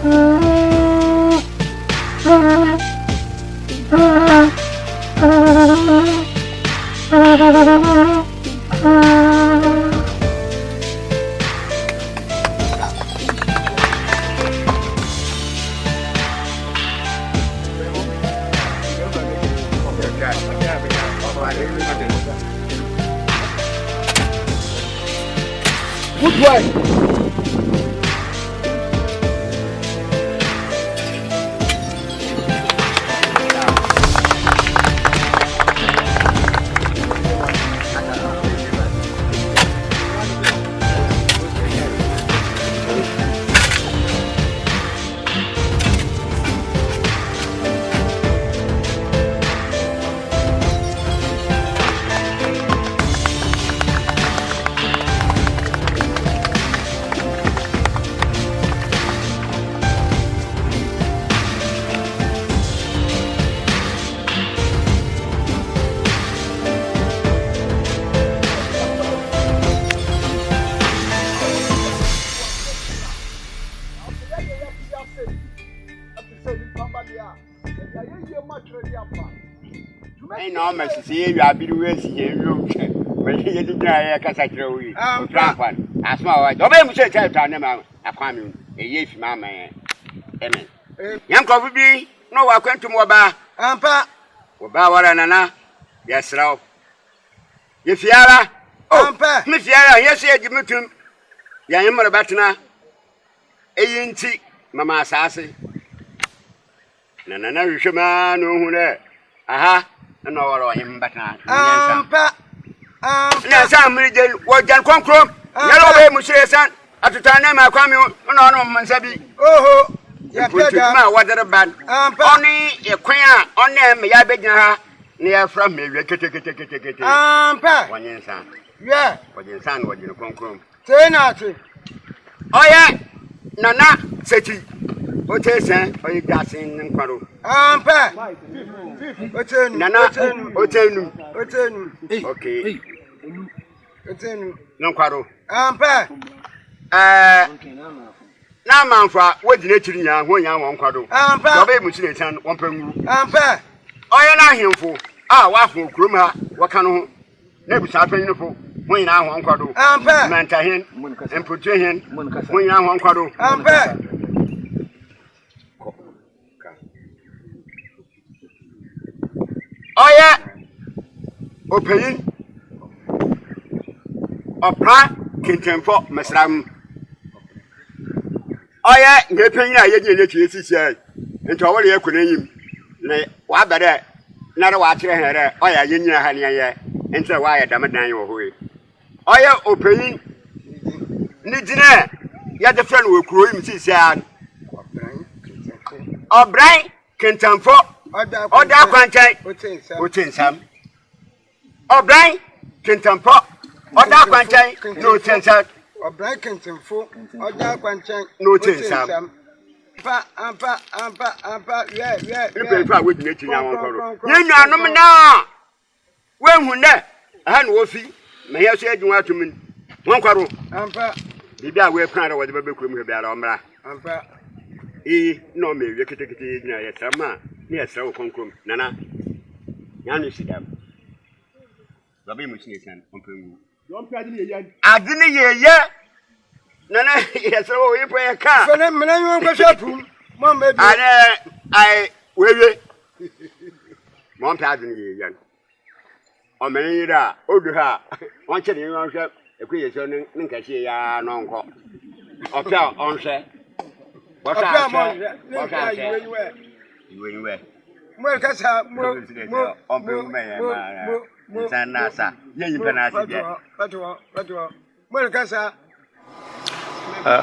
Good boy. I know my sister, you are being here. Look, but he didn't try a cassette. As my don't say tell Tanama, a family, a year from my man. Amen. Young coffee, no, I went to Moba, Ampa, Obawa and Anna. Yes, Ralph. If Yara, Ampa, Miss Yara, yes, you give me to Yammer Batana, A.N.T. Mamma Sassy. Nana, you should man who there. Aha. No, or him, but not. Yes, I'm reading what Jan Concrom. Yellow way, Monsieur San. At the time, I come you, no, Mansabi. Oh, yeah, what a bad. Only a queen on them, Yabedna, near from me. One son. Yeah, what your son was in a concrom. Say nothing. Oh, yeah, Nana, said he. What is it? Or you got in Quaro? Nana, okay. No Quaro. Now, man, for what did you know when you want Quaro? Your baby was son, one penny. Oh, you're not him for. Ah, what for Gruma? What can you never happen for when I want Quaro? Manta him and put your hand when I want Quaro. Oh yeah, opening opera kintempo mesram. Oh yeah, ngepenya yeje lechi esisi nti owore yakunanyim na wa bere na re wa kire here oh yeah yenyina ha ne ye nti wa ya damadan wo hoye. Oh yeah, opening ni jina ya de friend we kuro yim sisi an obran kintempo Oda Quantai, Utin Sam. O'Brien, Kintampo, Oda Quantai, no Tensa. O'Brien Kintampo, Oda Quantai, no Tensa. Ampa, yeah. You pay for with me to now. You know, no. When there, I had Wolfie, may I say you want to me? One quarrel. Ampa, the guy we're proud of what the baby could be about Omra. Ampa, no, me, you can take it in a summer. Yes, so concrum, Nana. Yan is them. Rabbi Musnisan, I didn't hear yet. Nana, yes, oh, you pay a car. I will. Mom, I didn't hear yet. O many da, Oduha, one check in your shop, a creation, Ninkasia, non cop. Or tell on set. What's that? You were. Well, that's how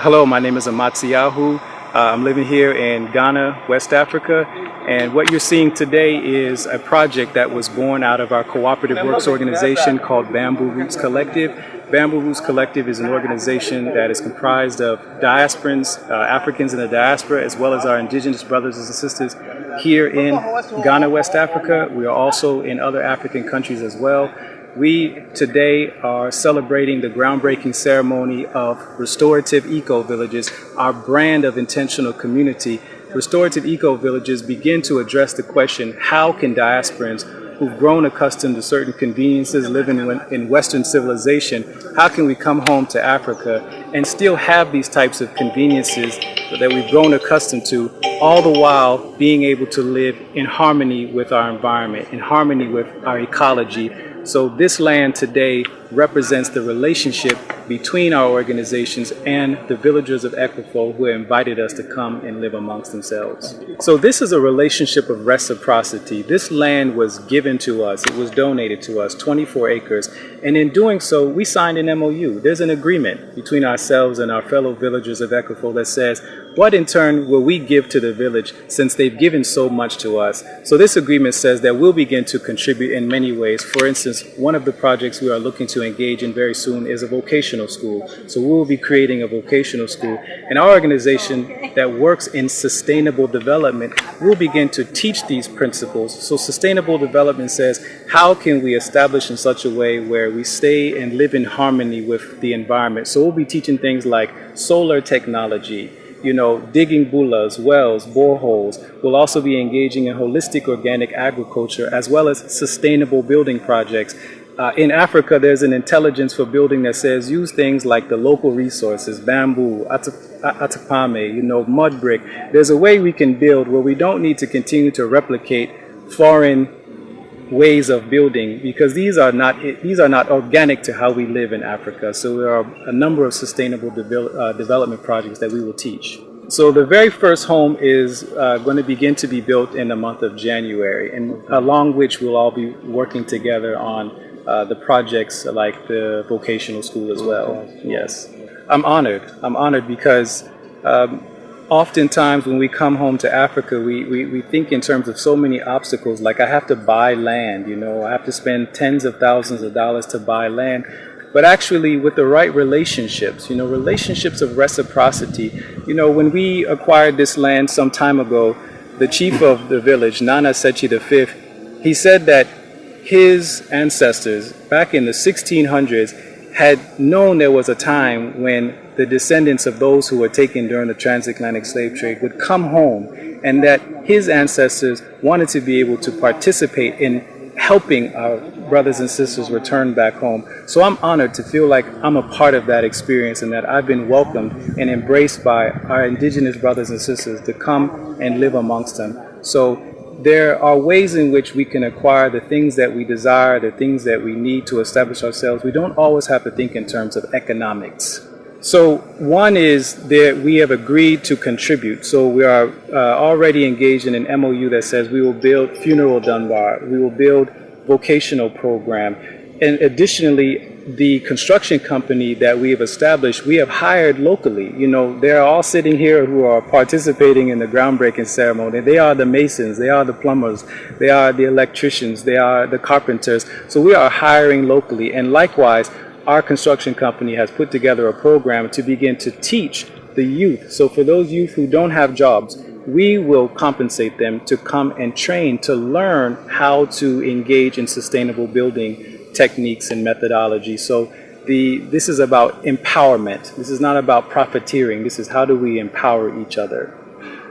hello, my name is Amatsiyahu. I'm living here in Ghana, West Africa, and what you're seeing today is a project that was born out of our cooperative works organization called Bamboo Roots Collective. Bamboo Roots Collective is an organization that is comprised of diasporans, Africans in the diaspora, as well as our indigenous brothers and sisters here in Ghana, West Africa. We are also in other African countries as well. We today are celebrating the groundbreaking ceremony of Restorative Eco Villages, our brand of intentional community. Restorative Eco Villages begin to address the question, how can diasporans who've grown accustomed to certain conveniences living in Western civilization, how can we come home to Africa and still have these types of conveniences that we've grown accustomed to, all the while being able to live in harmony with our environment, in harmony with our ecology. So this land today represents the relationship between our organizations and the villagers of Equifo who invited us to come and live amongst themselves. So this is a relationship of reciprocity. This land was given to us, it was donated to us, 24 acres, and in doing so we signed an MOU. There's an agreement between ourselves and our fellow villagers of Equifo that says, what in turn will we give to the village since they've given so much to us? So this agreement says that we'll begin to contribute in many ways. For instance, one of the projects we are looking to engage in very soon is a vocational school. So we will be creating a vocational school. And our organization that works in sustainable development will begin to teach these principles. So sustainable development says, how can we establish in such a way where we stay and live in harmony with the environment? So we'll be teaching things like solar technology, digging bulas, wells, boreholes. We'll also be engaging in holistic organic agriculture as well as sustainable building projects. In Africa, there's an intelligence for building that says use things like the local resources, bamboo, atapame, mud brick. There's a way we can build where we don't need to continue to replicate foreign ways of building, because these are not organic to how we live in Africa. So there are a number of sustainable development projects that we will teach. So the very first home is going to begin to be built in the month of January, and along which we'll all be working together on the projects like the vocational school as well. Yes, I'm honored because oftentimes when we come home to Africa, we think in terms of so many obstacles, like I have to buy land, I have to spend tens of thousands of dollars to buy land. But actually with the right relationships, relationships of reciprocity, when we acquired this land some time ago, the chief of the village, Nana Sechi V, he said that his ancestors back in the 1600s had known there was a time when the descendants of those who were taken during the transatlantic slave trade would come home, and that his ancestors wanted to be able to participate in helping our brothers and sisters return back home. So I'm honored to feel like I'm a part of that experience and that I've been welcomed and embraced by our indigenous brothers and sisters to come and live amongst them. So there are ways in which we can acquire the things that we desire, the things that we need to establish ourselves. We don't always have to think in terms of economics. So one is that we have agreed to contribute. So we are already engaged in an MOU that says we will build Funeral Dunbar, we will build vocational program, and additionally the construction company that we have established, we have hired locally. They're all sitting here who are participating in the groundbreaking ceremony. They are the masons, they are the plumbers, they are the electricians, they are the carpenters. So we are hiring locally, and likewise our construction company has put together a program to begin to teach the youth. So for those youth who don't have jobs, we will compensate them to come and train to learn how to engage in sustainable building techniques and methodology. So this is about empowerment. This is not about profiteering. This is how do we empower each other.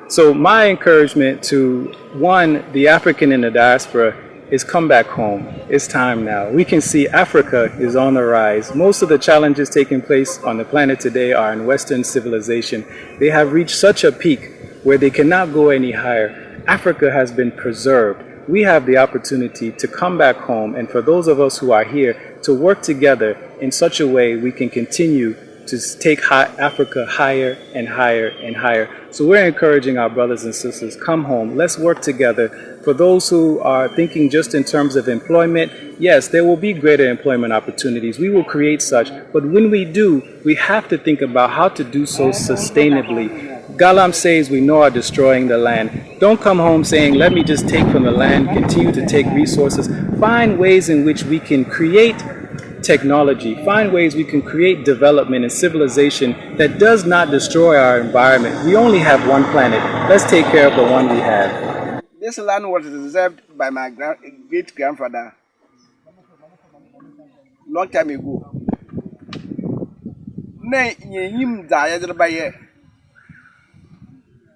So my encouragement to, one, the African in the diaspora is come back home. It's time now. We can see Africa is on the rise. Most of the challenges taking place on the planet today are in Western civilization. They have reached such a peak where they cannot go any higher. Africa has been preserved. We have the opportunity to come back home, and for those of us who are here, to work together in such a way we can continue to take Africa higher and higher and higher. So we're encouraging our brothers and sisters, come home, let's work together. For those who are thinking just in terms of employment, yes, there will be greater employment opportunities. We will create such, but when we do, we have to think about how to do so sustainably. Galam says we know are destroying the land. Don't come home saying, let me just take from the land, continue to take resources. Find ways in which we can create technology, find ways we can create development and civilization that does not destroy our environment. We only have one planet. Let's take care of the one we have. This land was reserved by my great-grandfather long time ago. Nay, him die by ye.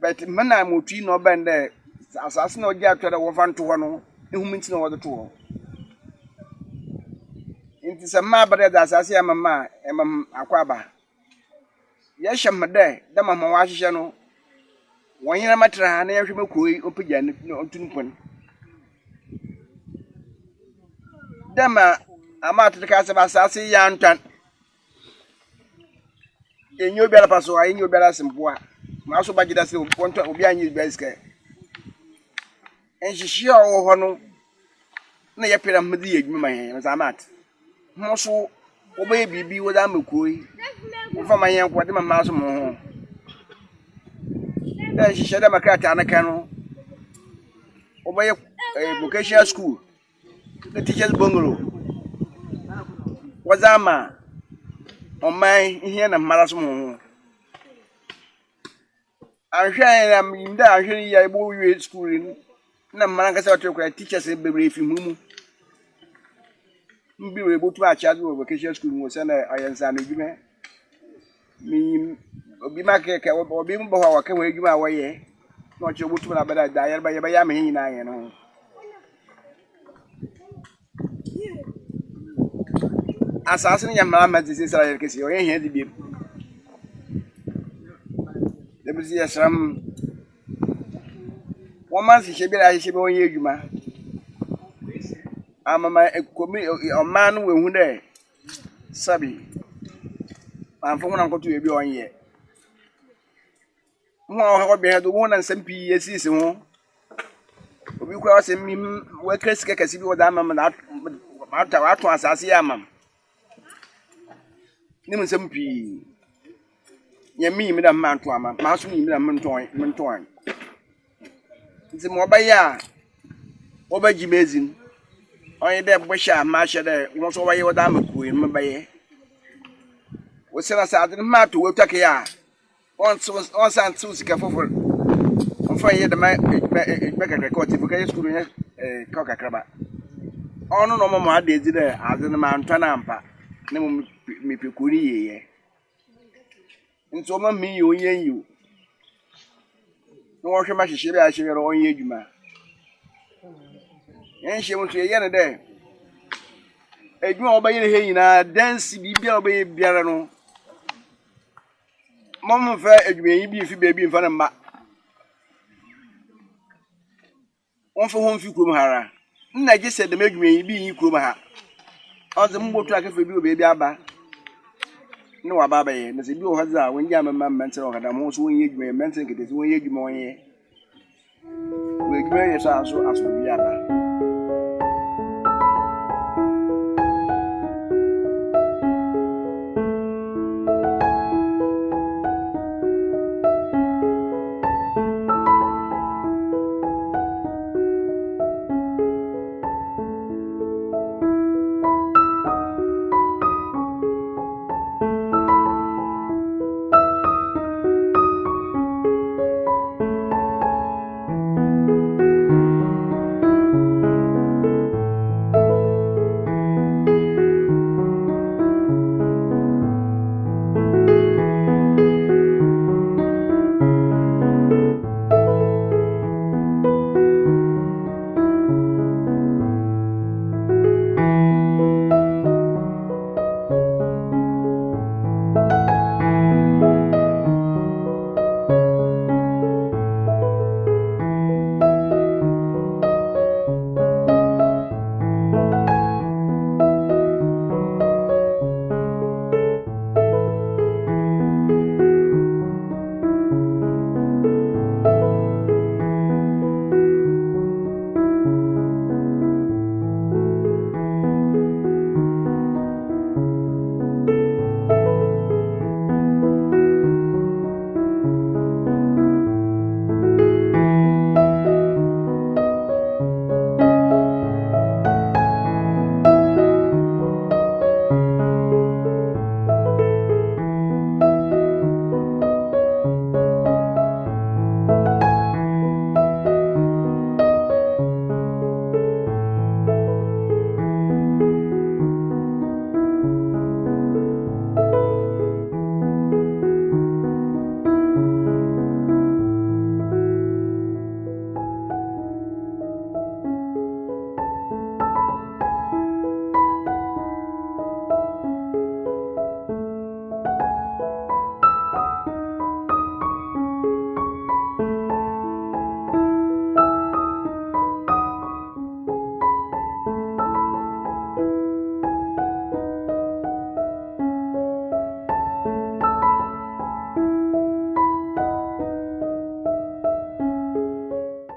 But Mana Muti no band there, assassin or get to the one to one, who means no other two. It is a ma brother as I say, Mamma, and Aquaba. Yes, I'm there, the Mamma Washington. One year, my train, every McCoy, open no tin. Dama, I'm out to the castle of Assassin Yantan. In your better pass, or in your better some boy. Maso budget as you want to be a new best care. And she sure or no, near pyramid, my hands, I'm at. Mosso, obey be without McCoy. For my young, what my mouse more. Then she said, I'm a cat and a canoe. Obey a vocational school. The teacher's bungalow. Was Ama on my here and Marasmo. I'm sure I'm in there. I'm sure I will be schooling. No man can say teachers in baby if you be able to match out with vocational school was an iron sand. Me be my cake or be more can wait you away. Not your wood, but I die by Yammy. I know. Assassin your mamma, this is I can see your hand to be. There was some 1 month she be I should go here, you ma. I'm a man who there. Sabi. I'm from uncle to be on yet. More behind the 1 and some PSC. We cross him workers can see what I'm after I see a mam. Nimm some pea. Ye me, Madame Mantuama, Master me, Madame Mantoin. It's a more by ya. Over Jimazin. Only that Busha, Masha there, once over your dame, remember ye. Was sent us out in the map to work a yard. Once and Susie Cafford. On fire the man, back at the court, because school in a cocker crabber. Oh, no, Mamma did there as in the mountain ampa. No, me pecuni. And so, me, you. No more much she I share on you, ma. And she went to a year a day. A girl by in a dance, be baby, Biarano. Mamma fair, it may be if you baby in front of back. One for home, you come, Hara. I just said the make me be you come, ha. On the moon track for you, baby, Abba. No, Abba, and the Bill has that when Yamma mental had a most winning mental it is when you more. We grey as also as we Yabba.